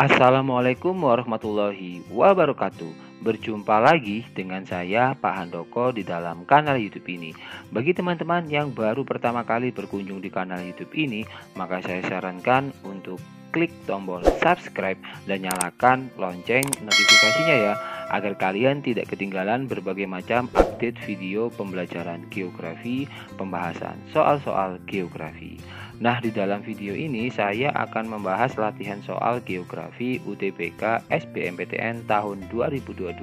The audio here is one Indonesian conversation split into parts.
Assalamualaikum warahmatullahi wabarakatuh. Berjumpa lagi dengan saya Pak Handoko di dalam kanal YouTube ini. Bagi teman-teman yang baru pertama kali berkunjung di kanal YouTube ini, maka saya sarankan untuk klik tombol subscribe dan nyalakan lonceng notifikasinya ya, agar kalian tidak ketinggalan berbagai macam update video pembelajaran geografi, pembahasan soal-soal geografi. Nah, di dalam video ini saya akan membahas latihan soal geografi UTBK SBMPTN tahun 2022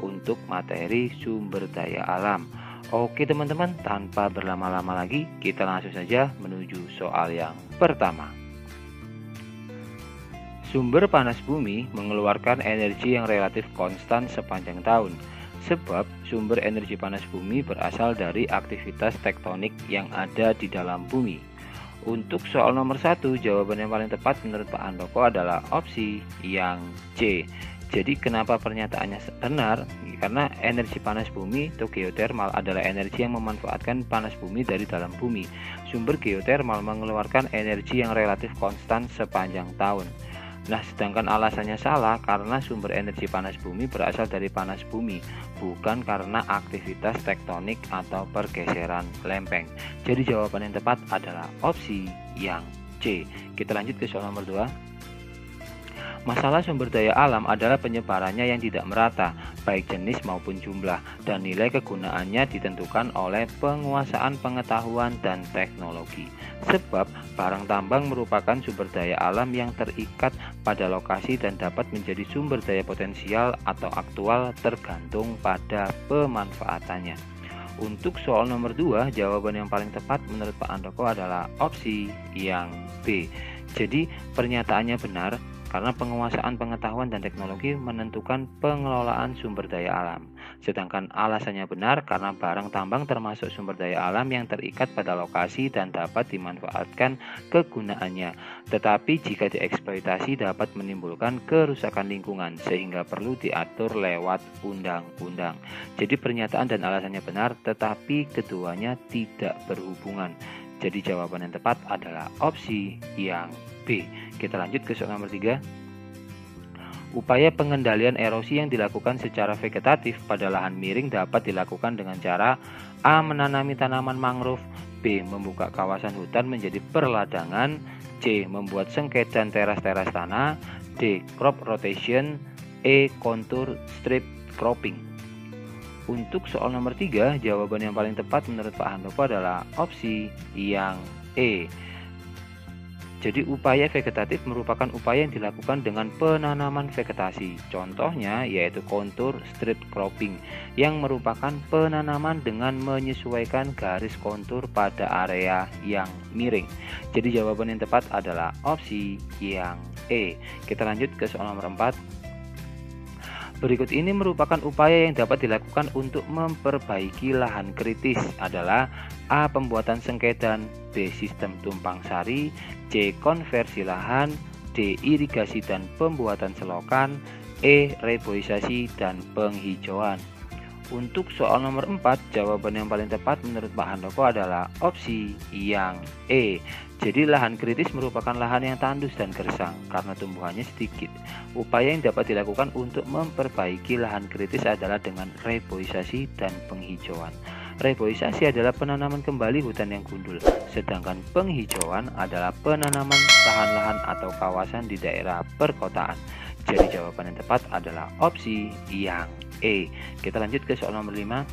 untuk materi sumber daya alam. Oke teman-teman, tanpa berlama-lama lagi, kita langsung saja menuju soal yang pertama. Sumber panas bumi mengeluarkan energi yang relatif konstan sepanjang tahun. Sebab sumber energi panas bumi berasal dari aktivitas tektonik yang ada di dalam bumi. Untuk soal nomor 1, jawaban yang paling tepat menurut Pak Handoko adalah opsi yang C. Jadi kenapa pernyataannya benar? Karena energi panas bumi atau geotermal adalah energi yang memanfaatkan panas bumi dari dalam bumi. Sumber geotermal mengeluarkan energi yang relatif konstan sepanjang tahun. Nah, sedangkan alasannya salah karena sumber energi panas bumi berasal dari panas bumi, bukan karena aktivitas tektonik atau pergeseran lempeng. Jadi jawaban yang tepat adalah opsi yang C. Kita lanjut ke soal nomor 2. Masalah sumber daya alam adalah penyebarannya yang tidak merata, baik jenis maupun jumlah, dan nilai kegunaannya ditentukan oleh penguasaan pengetahuan dan teknologi. Sebab barang tambang merupakan sumber daya alam yang terikat pada lokasi dan dapat menjadi sumber daya potensial atau aktual tergantung pada pemanfaatannya. Untuk soal nomor 2, jawaban yang paling tepat menurut Pak Handoko adalah opsi yang B. Jadi pernyataannya benar karena penguasaan pengetahuan dan teknologi menentukan pengelolaan sumber daya alam. Sedangkan alasannya benar karena barang tambang termasuk sumber daya alam yang terikat pada lokasi dan dapat dimanfaatkan kegunaannya. Tetapi jika dieksploitasi dapat menimbulkan kerusakan lingkungan sehingga perlu diatur lewat undang-undang. Jadi pernyataan dan alasannya benar tetapi keduanya tidak berhubungan. Jadi jawaban yang tepat adalah opsi yang B. Kita lanjut ke soal nomor 3. Upaya pengendalian erosi yang dilakukan secara vegetatif pada lahan miring dapat dilakukan dengan cara A. Menanami tanaman mangrove, B. Membuka kawasan hutan menjadi perladangan, C. Membuat sengket dan teras-teras tanah, D. Crop rotation, E. Contour strip cropping. Untuk soal nomor 3, jawaban yang paling tepat menurut Pak Handoko adalah opsi yang E. Jadi upaya vegetatif merupakan upaya yang dilakukan dengan penanaman vegetasi. Contohnya yaitu contour strip cropping yang merupakan penanaman dengan menyesuaikan garis kontur pada area yang miring. Jadi jawaban yang tepat adalah opsi yang E. Kita lanjut ke soal nomor 4. Berikut ini merupakan upaya yang dapat dilakukan untuk memperbaiki lahan kritis adalah A. Pembuatan sengketan, B. Sistem tumpang sari, C. Konversi lahan, D. Irigasi dan pembuatan selokan, E. Reboisasi dan penghijauan. Untuk soal nomor 4, jawaban yang paling tepat menurut Pak Handoko adalah opsi yang E. Jadi lahan kritis merupakan lahan yang tandus dan gersang karena tumbuhannya sedikit. Upaya yang dapat dilakukan untuk memperbaiki lahan kritis adalah dengan reboisasi dan penghijauan. Reboisasi adalah penanaman kembali hutan yang gundul, sedangkan penghijauan adalah penanaman lahan-lahan atau kawasan di daerah perkotaan. Jadi jawaban yang tepat adalah opsi yang E. Kita lanjut ke soal nomor 5.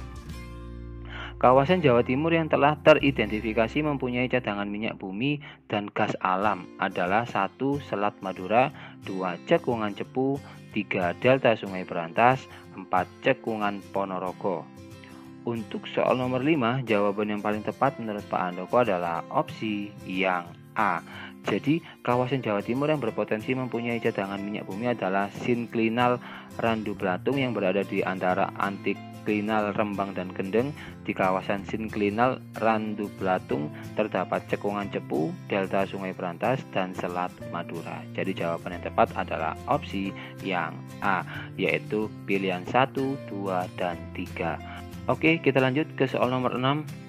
Kawasan Jawa Timur yang telah teridentifikasi mempunyai cadangan minyak bumi dan gas alam adalah 1. Selat Madura, 2. Cekungan Cepu, 3. Delta Sungai Berantas, 4. Cekungan Ponorogo. Untuk soal nomor 5, jawaban yang paling tepat menurut Pak Handoko adalah opsi yang A. Jadi kawasan Jawa Timur yang berpotensi mempunyai cadangan minyak bumi adalah sinklinal Randu Blatung yang berada di antara antiklinal Rembang dan Kendeng. Di kawasan sinklinal Randu Blatung terdapat cekungan Cepu, delta Sungai Berantas, dan Selat Madura. Jadi jawaban yang tepat adalah opsi yang A, yaitu pilihan 1, 2, dan 3. Oke, kita lanjut ke soal nomor 6.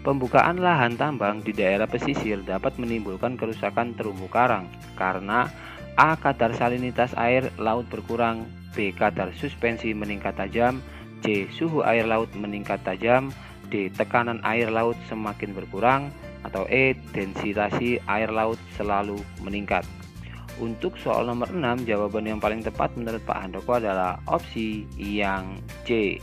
Pembukaan lahan tambang di daerah pesisir dapat menimbulkan kerusakan terumbu karang karena A. Kadar salinitas air laut berkurang. B. Kadar suspensi meningkat tajam. C. Suhu air laut meningkat tajam. D. Tekanan air laut semakin berkurang. Atau E. Densitas air laut selalu meningkat. Untuk soal nomor 6, jawaban yang paling tepat menurut Pak Handoko adalah opsi yang C.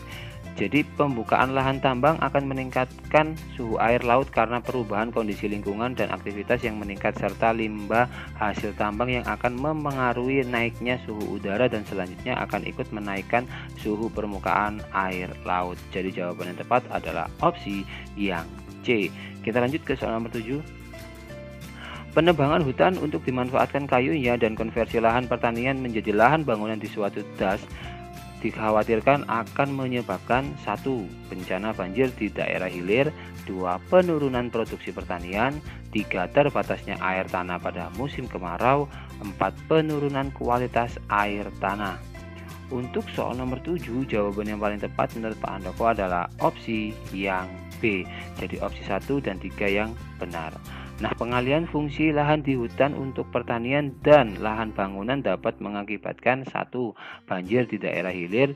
Jadi pembukaan lahan tambang akan meningkatkan suhu air laut karena perubahan kondisi lingkungan dan aktivitas yang meningkat serta limbah hasil tambang yang akan memengaruhi naiknya suhu udara dan selanjutnya akan ikut menaikkan suhu permukaan air laut. Jadi jawaban yang tepat adalah opsi yang C. Kita lanjut ke soal nomor 7. Penebangan hutan untuk dimanfaatkan kayunya dan konversi lahan pertanian menjadi lahan bangunan di suatu das dikhawatirkan akan menyebabkan 1. Bencana banjir di daerah hilir, 2. Penurunan produksi pertanian, 3. Terbatasnya air tanah pada musim kemarau, 4. Penurunan kualitas air tanah. Untuk soal nomor 7, jawaban yang paling tepat menurut Pak Handoko adalah opsi yang B. Jadi opsi 1 dan 3 yang benar. Nah, pengalihan fungsi lahan di hutan untuk pertanian dan lahan bangunan dapat mengakibatkan 1. Banjir di daerah hilir,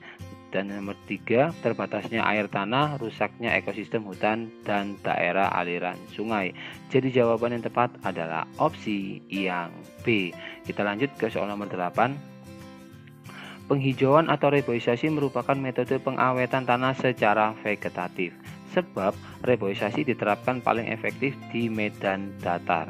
dan nomor 3. Terbatasnya air tanah, rusaknya ekosistem hutan dan daerah aliran sungai. Jadi jawaban yang tepat adalah opsi yang B. Kita lanjut ke soal nomor 8. Penghijauan atau reboisasi merupakan metode pengawetan tanah secara vegetatif. Sebab reboisasi diterapkan paling efektif di medan datar.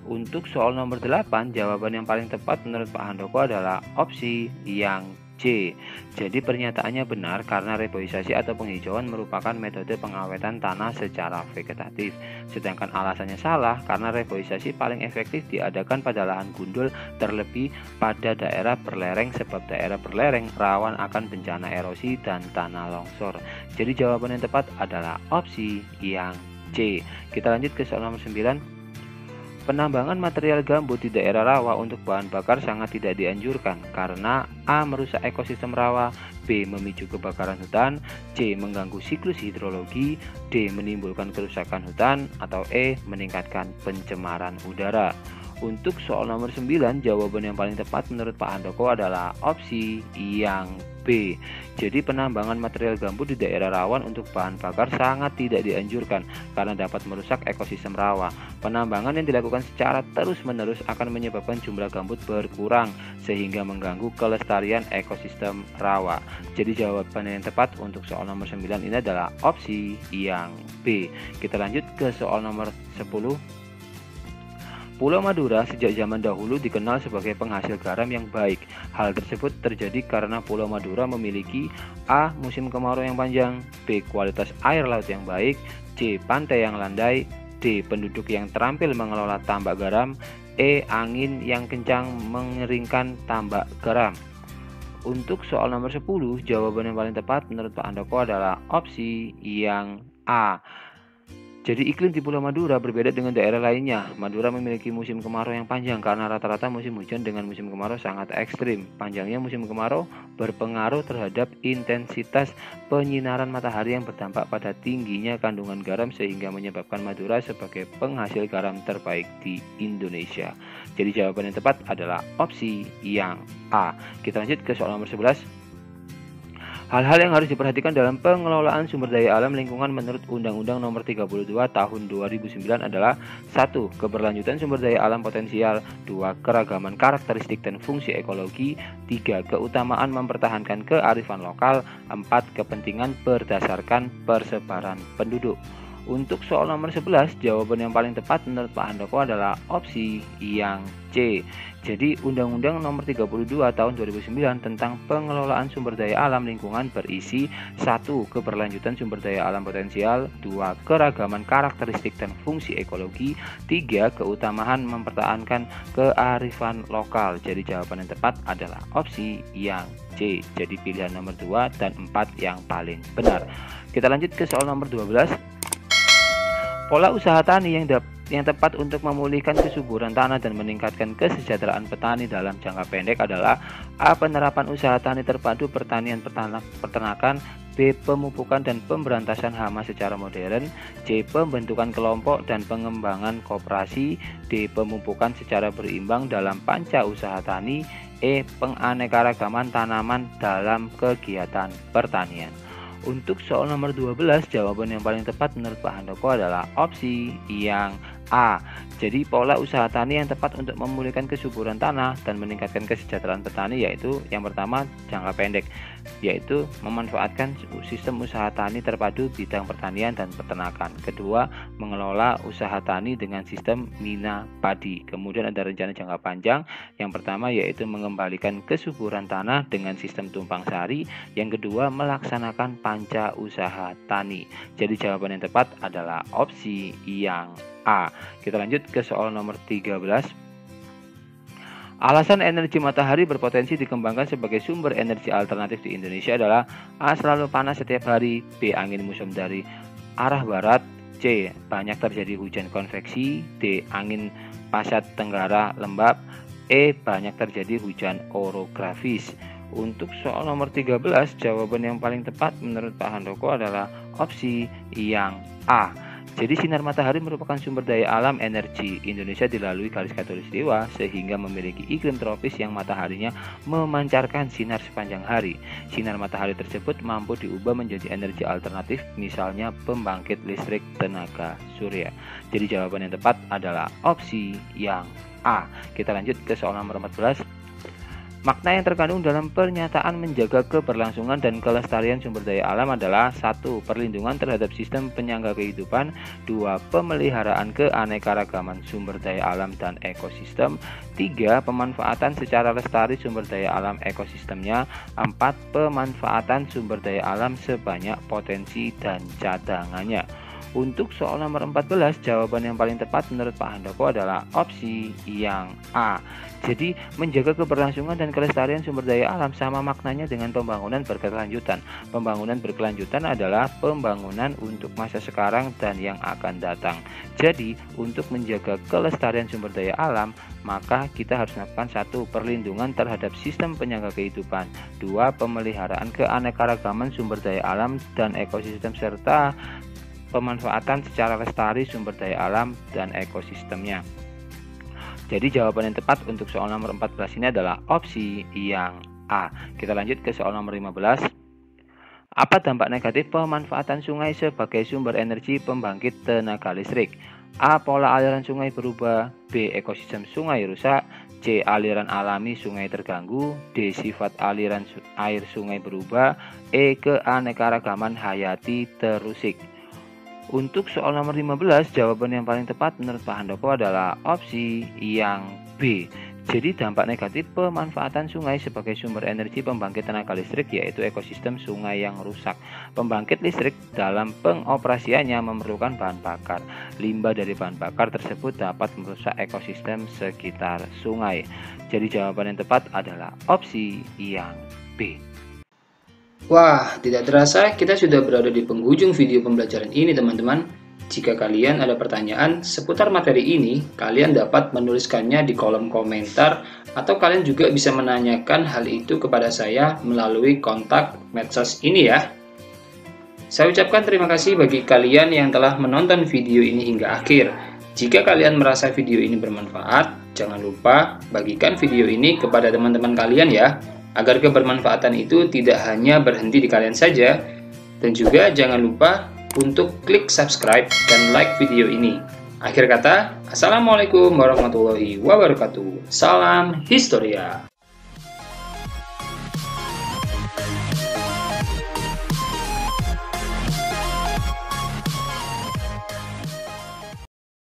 Untuk soal nomor 8, jawaban yang paling tepat menurut Pak Handoko adalah opsi yang C. Jadi pernyataannya benar karena reboisasi atau penghijauan merupakan metode pengawetan tanah secara vegetatif. Sedangkan alasannya salah karena reboisasi paling efektif diadakan pada lahan gundul, terlebih pada daerah berlereng sebab daerah berlereng rawan akan bencana erosi dan tanah longsor. Jadi jawaban yang tepat adalah opsi yang C. Kita lanjut ke soal nomor 9. Penambangan material gambut di daerah rawa untuk bahan bakar sangat tidak dianjurkan karena A. Merusak ekosistem rawa, B. Memicu kebakaran hutan, C. Mengganggu siklus hidrologi, D. Menimbulkan kerusakan hutan, atau E. Meningkatkan pencemaran udara. Untuk soal nomor 9, jawaban yang paling tepat menurut Pak Handoko adalah opsi yang B. Jadi penambangan material gambut di daerah rawan untuk bahan bakar sangat tidak dianjurkan karena dapat merusak ekosistem rawa. Penambangan yang dilakukan secara terus-menerus akan menyebabkan jumlah gambut berkurang sehingga mengganggu kelestarian ekosistem rawa. Jadi jawaban yang tepat untuk soal nomor 9 ini adalah opsi yang B. Kita lanjut ke soal nomor 10. Pulau Madura sejak zaman dahulu dikenal sebagai penghasil garam yang baik. Hal tersebut terjadi karena Pulau Madura memiliki A. Musim kemarau yang panjang, B. Kualitas air laut yang baik, C. Pantai yang landai, D. Penduduk yang terampil mengelola tambak garam, E. Angin yang kencang mengeringkan tambak garam. Untuk soal nomor 10, jawaban yang paling tepat menurut Pak Handoko adalah opsi yang A. Jadi iklim di Pulau Madura berbeda dengan daerah lainnya. Madura memiliki musim kemarau yang panjang karena rata-rata musim hujan dengan musim kemarau sangat ekstrim. Panjangnya musim kemarau berpengaruh terhadap intensitas penyinaran matahari yang berdampak pada tingginya kandungan garam sehingga menyebabkan Madura sebagai penghasil garam terbaik di Indonesia. Jadi jawaban yang tepat adalah opsi yang A. Kita lanjut ke soal nomor 11. Hal-hal yang harus diperhatikan dalam pengelolaan sumber daya alam lingkungan menurut Undang-Undang Nomor 32 Tahun 2009 adalah 1. Keberlanjutan sumber daya alam potensial, 2. Keragaman karakteristik dan fungsi ekologi, 3. Keutamaan mempertahankan kearifan lokal, 4. Kepentingan berdasarkan persebaran penduduk. Untuk soal nomor 11, jawaban yang paling tepat menurut Pak Handoko adalah opsi yang C. Jadi Undang-Undang Nomor 32 Tahun 2009 tentang pengelolaan sumber daya alam lingkungan berisi 1. Keberlanjutan sumber daya alam potensial, 2. Keragaman karakteristik dan fungsi ekologi, 3. Keutamaan mempertahankan kearifan lokal. Jadi jawaban yang tepat adalah opsi yang C. Jadi pilihan nomor 2 dan 4 yang paling benar. Kita lanjut ke soal nomor 12. Pola usaha tani yang yang tepat untuk memulihkan kesuburan tanah dan meningkatkan kesejahteraan petani dalam jangka pendek adalah A. Penerapan usaha tani terpadu pertanian peternakan, B. Pemupukan dan pemberantasan hama secara modern, C. Pembentukan kelompok dan pengembangan koperasi, D. Pemupukan secara berimbang dalam panca usaha tani, E. Penganekaragaman tanaman dalam kegiatan pertanian. Untuk soal nomor 12, jawaban yang paling tepat menurut Pak Handoko adalah opsi yang A. Jadi pola usaha tani yang tepat untuk memulihkan kesuburan tanah dan meningkatkan kesejahteraan petani yaitu yang pertama jangka pendek, yaitu memanfaatkan sistem usaha tani terpadu bidang pertanian dan peternakan. Kedua, mengelola usaha tani dengan sistem mina padi. Kemudian ada rencana jangka panjang. Yang pertama yaitu mengembalikan kesuburan tanah dengan sistem tumpang sari. Yang kedua, melaksanakan panca usaha tani. Jadi jawaban yang tepat adalah opsi yang A. Kita lanjut ke soal nomor 13. Alasan energi matahari berpotensi dikembangkan sebagai sumber energi alternatif di Indonesia adalah A. Selalu panas setiap hari, B. Angin musim dari arah barat, C. Banyak terjadi hujan konveksi, D. Angin pasat tenggara lembab, E. Banyak terjadi hujan orografis. Untuk soal nomor 13, jawaban yang paling tepat menurut Pak Handoko adalah opsi yang A. Jadi sinar matahari merupakan sumber daya alam energi Indonesia dilalui garis khatulistiwa sehingga memiliki iklim tropis yang mataharinya memancarkan sinar sepanjang hari. Sinar matahari tersebut mampu diubah menjadi energi alternatif, misalnya pembangkit listrik tenaga surya. Jadi jawaban yang tepat adalah opsi yang A. Kita lanjut ke soal nomor 14. Makna yang terkandung dalam pernyataan menjaga keberlangsungan dan kelestarian sumber daya alam adalah 1. Perlindungan terhadap sistem penyangga kehidupan, 2. Pemeliharaan keanekaragaman sumber daya alam dan ekosistem, 3. Pemanfaatan secara lestari sumber daya alam ekosistemnya, 4. Pemanfaatan sumber daya alam sebanyak potensi dan cadangannya. Untuk soal nomor 14, jawaban yang paling tepat menurut Pak Handoko adalah opsi yang A. Jadi, menjaga keberlangsungan dan kelestarian sumber daya alam sama maknanya dengan pembangunan berkelanjutan. Pembangunan berkelanjutan adalah pembangunan untuk masa sekarang dan yang akan datang. Jadi, untuk menjaga kelestarian sumber daya alam, maka kita harus melakukan 1. Perlindungan terhadap sistem penyangga kehidupan, 2. Pemeliharaan keanekaragaman sumber daya alam dan ekosistem, serta pemanfaatan secara lestari sumber daya alam dan ekosistemnya. Jadi jawaban yang tepat untuk soal nomor 14 ini adalah opsi yang A. Kita lanjut ke soal nomor 15. Apa dampak negatif pemanfaatan sungai sebagai sumber energi pembangkit tenaga listrik? A. Pola aliran sungai berubah, B. Ekosistem sungai rusak, C. Aliran alami sungai terganggu, D. Sifat aliran air sungai berubah, E. Keanekaragaman hayati terusik. Untuk soal nomor 15, jawaban yang paling tepat menurut Pak Handoko adalah opsi yang B. Jadi dampak negatif pemanfaatan sungai sebagai sumber energi pembangkit tenaga listrik yaitu ekosistem sungai yang rusak. Pembangkit listrik dalam pengoperasiannya memerlukan bahan bakar. Limbah dari bahan bakar tersebut dapat merusak ekosistem sekitar sungai. Jadi jawaban yang tepat adalah opsi yang B. Wah, tidak terasa kita sudah berada di penghujung video pembelajaran ini teman-teman. Jika kalian ada pertanyaan seputar materi ini, kalian dapat menuliskannya di kolom komentar atau kalian juga bisa menanyakan hal itu kepada saya melalui kontak medsos ini ya. Saya ucapkan terima kasih bagi kalian yang telah menonton video ini hingga akhir. Jika kalian merasa video ini bermanfaat, jangan lupa bagikan video ini kepada teman-teman kalian ya, agar kebermanfaatan itu tidak hanya berhenti di kalian saja. Dan juga jangan lupa untuk klik subscribe dan like video ini. Akhir kata, Assalamualaikum warahmatullahi wabarakatuh. Salam Historia.